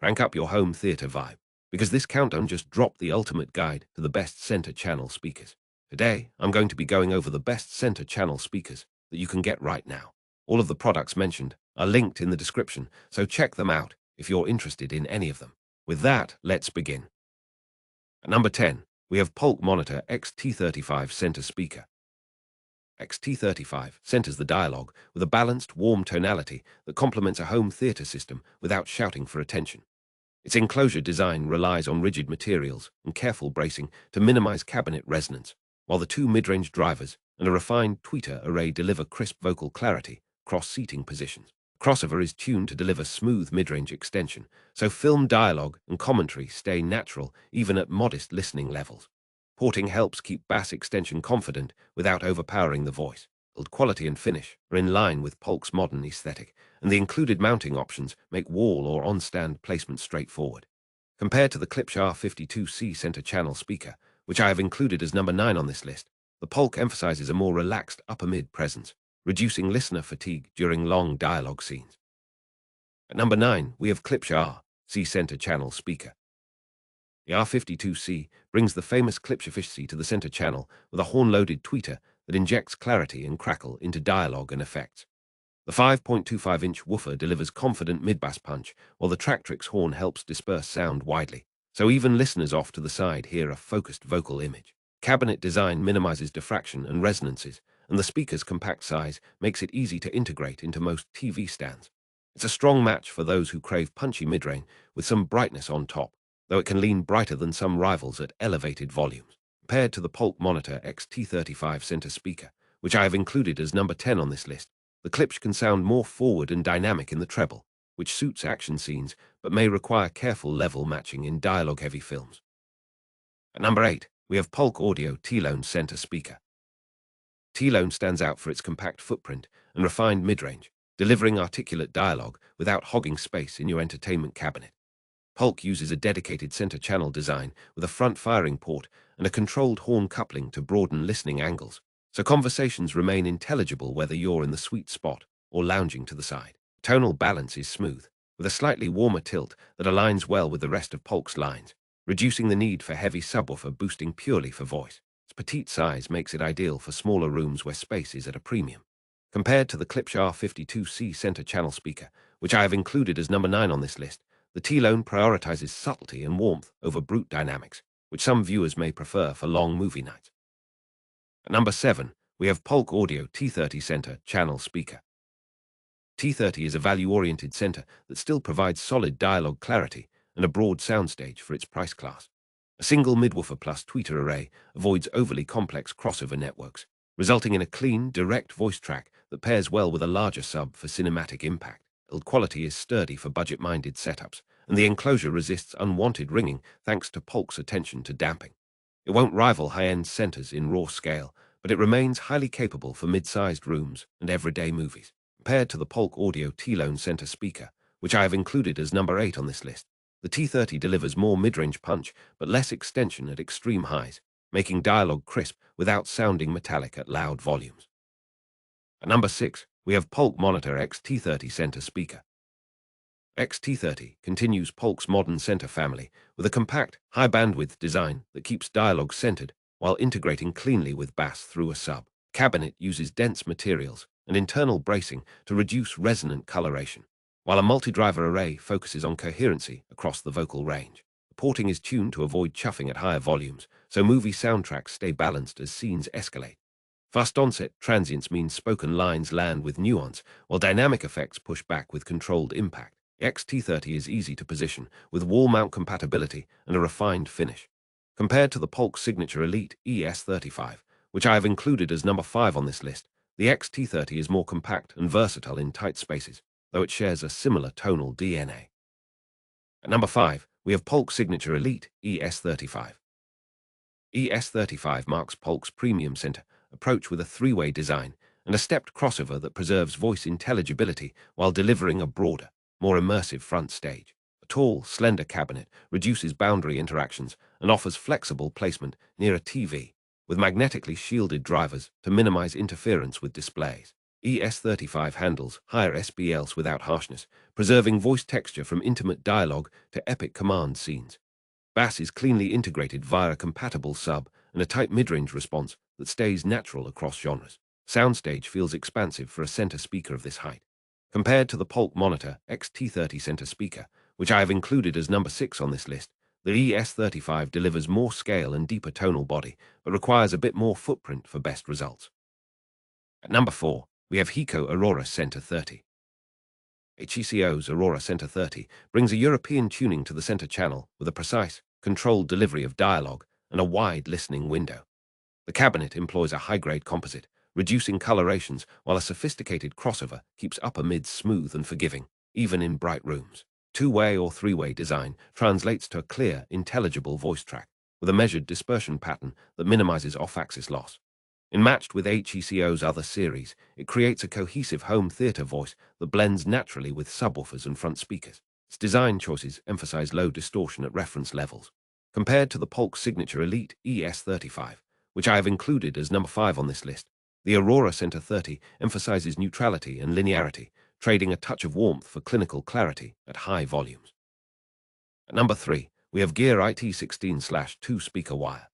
Crank up your home theater vibe, because this countdown just dropped the ultimate guide to the best center channel speakers. Today, I'm going to be going over the best center channel speakers that you can get right now. All of the products mentioned are linked in the description, so check them out if you're interested in any of them. With that, let's begin. At number 10, we have Polk Monitor XT35 Center Speaker. XT35 centers the dialogue with a balanced, warm tonality that complements a home theater system without shouting for attention. Its enclosure design relies on rigid materials and careful bracing to minimize cabinet resonance, while the two mid-range drivers and a refined tweeter array deliver crisp vocal clarity across seating positions. The crossover is tuned to deliver smooth mid-range extension, so film dialogue and commentary stay natural even at modest listening levels. Porting helps keep bass extension confident without overpowering the voice. Build quality and finish are in line with Polk's modern aesthetic, and the included mounting options make wall or on-stand placement straightforward. Compared to the Klipsch R52C center channel speaker, which I have included as number 9 on this list, the Polk emphasizes a more relaxed upper-mid presence, reducing listener fatigue during long dialogue scenes. At number 9, we have Klipsch R-C center channel speaker. The R52C brings the famous Klipsch efficiency to the center channel with a horn-loaded tweeter that injects clarity and crackle into dialogue and effects. The 5.25-inch woofer delivers confident mid-bass punch, while the Tractrix horn helps disperse sound widely, so even listeners off to the side hear a focused vocal image. Cabinet design minimizes diffraction and resonances, and the speaker's compact size makes it easy to integrate into most TV stands. It's a strong match for those who crave punchy mid-range with some brightness on top, though it can lean brighter than some rivals at elevated volumes. Compared to the Polk Monitor XT35 center speaker, which I have included as number 10 on this list, the Klipsch can sound more forward and dynamic in the treble, which suits action scenes but may require careful level matching in dialogue-heavy films. At number 8, we have Polk Audio TL1 center speaker. TL1 stands out for its compact footprint and refined mid-range, delivering articulate dialogue without hogging space in your entertainment cabinet. Polk uses a dedicated center channel design with a front-firing port and a controlled horn coupling to broaden listening angles, so conversations remain intelligible whether you're in the sweet spot or lounging to the side. Tonal balance is smooth, with a slightly warmer tilt that aligns well with the rest of Polk's lines, reducing the need for heavy subwoofer boosting purely for voice. Its petite size makes it ideal for smaller rooms where space is at a premium. Compared to the Klipsch R52C center channel speaker, which I have included as number 9 on this list, the TL1 prioritizes subtlety and warmth over brute dynamics, which some viewers may prefer for long movie nights. At number 7, we have Polk Audio T30 center channel speaker. T30 is a value-oriented center that still provides solid dialogue clarity and a broad soundstage for its price class. A single midwoofer plus tweeter array avoids overly complex crossover networks, resulting in a clean, direct voice track that pairs well with a larger sub for cinematic impact. Build quality is sturdy for budget-minded setups, and the enclosure resists unwanted ringing thanks to Polk's attention to damping. It won't rival high-end centers in raw scale, but it remains highly capable for mid-sized rooms and everyday movies. Compared to the Polk Audio TL1 center speaker, which I have included as number 8 on this list, the T30 delivers more mid-range punch but less extension at extreme highs, making dialogue crisp without sounding metallic at loud volumes. At number 6, we have Polk Monitor XT30 center speaker. XT30 continues Polk's modern center family with a compact, high-bandwidth design that keeps dialogue centered while integrating cleanly with bass through a sub. Cabinet uses dense materials and internal bracing to reduce resonant coloration, while a multi-driver array focuses on coherency across the vocal range. The porting is tuned to avoid chuffing at higher volumes, so movie soundtracks stay balanced as scenes escalate. Fast onset transients mean spoken lines land with nuance, while dynamic effects push back with controlled impact. The XT30 is easy to position, with wall mount compatibility and a refined finish. Compared to the Polk Signature Elite ES35, which I have included as number 5 on this list, the XT30 is more compact and versatile in tight spaces, though it shares a similar tonal DNA. At number 5, we have Polk Signature Elite ES35. ES35 marks Polk's premium center approach with a three-way design and a stepped crossover that preserves voice intelligibility while delivering a broader, more immersive front stage. A tall, slender cabinet reduces boundary interactions and offers flexible placement near a TV, with magnetically shielded drivers to minimize interference with displays. ES35 handles higher SBLs without harshness, preserving voice texture from intimate dialogue to epic command scenes. Bass is cleanly integrated via a compatible sub and a tight mid-range response that stays natural across genres. Soundstage feels expansive for a center speaker of this height. Compared to the Polk Monitor T30 center speaker, which I have included as number 6 on this list, the ES35 delivers more scale and deeper tonal body, but requires a bit more footprint for best results. At number 4, we have HECO Aurora Center 30. HECO's Aurora Center 30 brings a European tuning to the center channel with a precise, controlled delivery of dialogue and a wide listening window. The cabinet employs a high-grade composite, reducing colorations, while a sophisticated crossover keeps upper mids smooth and forgiving, even in bright rooms. Two-way or three-way design translates to a clear, intelligible voice track, with a measured dispersion pattern that minimizes off-axis loss. In matched with HECO's other series, it creates a cohesive home theater voice that blends naturally with subwoofers and front speakers. Its design choices emphasize low distortion at reference levels. Compared to the Polk Signature Elite ES35, which I have included as number 5 on this list, the Aurora Center 30 emphasizes neutrality and linearity, trading a touch of warmth for clinical clarity at high volumes. At number 3, we have GearIT 16/2 speaker wire.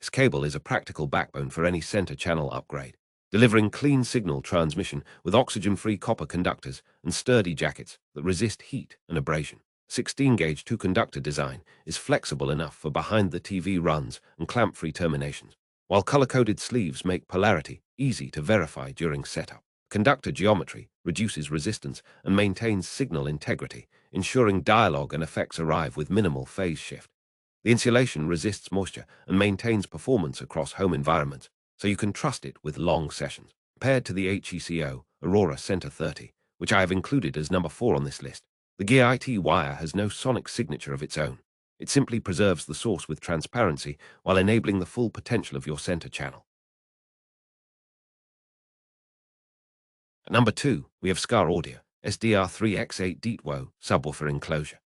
This cable is a practical backbone for any center channel upgrade, delivering clean signal transmission with oxygen-free copper conductors and sturdy jackets that resist heat and abrasion. 16-gauge 2-conductor design is flexible enough for behind-the-TV runs and clamp-free terminations, while color-coded sleeves make polarity easy to verify during setup. Conductor geometry reduces resistance and maintains signal integrity, ensuring dialogue and effects arrive with minimal phase shift. The insulation resists moisture and maintains performance across home environments, so you can trust it with long sessions. Compared to the HECO Aurora Center 30, which I have included as number 4 on this list, the GearIT wire has no sonic signature of its own. It simply preserves the source with transparency while enabling the full potential of your center channel. At number 2, we have Scar Audio SDR3X8 DTWO subwoofer enclosure.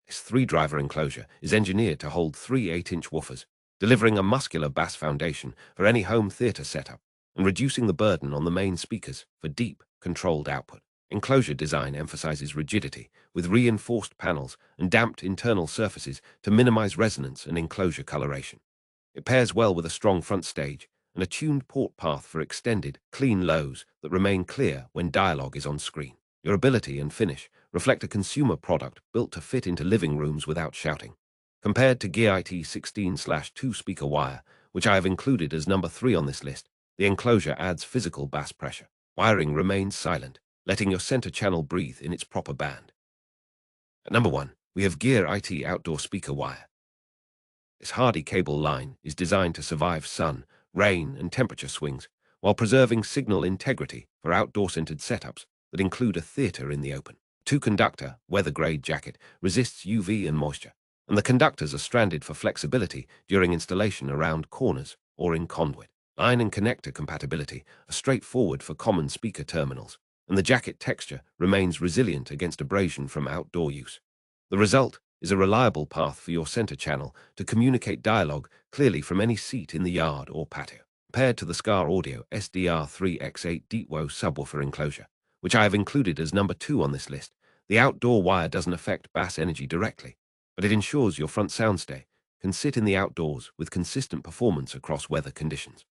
This 3-driver enclosure is engineered to hold 3 8-inch woofers, delivering a muscular bass foundation for any home theater setup and reducing the burden on the main speakers for deep, controlled output. Enclosure design emphasizes rigidity, with reinforced panels and damped internal surfaces to minimize resonance and enclosure coloration. It pairs well with a strong front stage and a tuned port path for extended, clean lows that remain clear when dialogue is on screen. Durability and finish reflect a consumer product built to fit into living rooms without shouting. Compared to GearIT 16/2 speaker wire, which I have included as number 3 on this list, the enclosure adds physical bass pressure. Wiring remains silent, letting your center channel breathe in its proper band. At number 1, we have GearIT outdoor speaker wire. This hardy cable line is designed to survive sun, rain, and temperature swings, while preserving signal integrity for outdoor-centered setups that include a theater in the open. 2-conductor, weather-grade jacket resists UV and moisture, and the conductors are stranded for flexibility during installation around corners or in conduit. Line and connector compatibility are straightforward for common speaker terminals, and the jacket texture remains resilient against abrasion from outdoor use. The result is a reliable path for your center channel to communicate dialogue clearly from any seat in the yard or patio. Compared to the Scar Audio SDR3X8 DTWO subwoofer enclosure, which I have included as number 2 on this list, the outdoor wire doesn't affect bass energy directly, but it ensures your front soundstay can sit in the outdoors with consistent performance across weather conditions.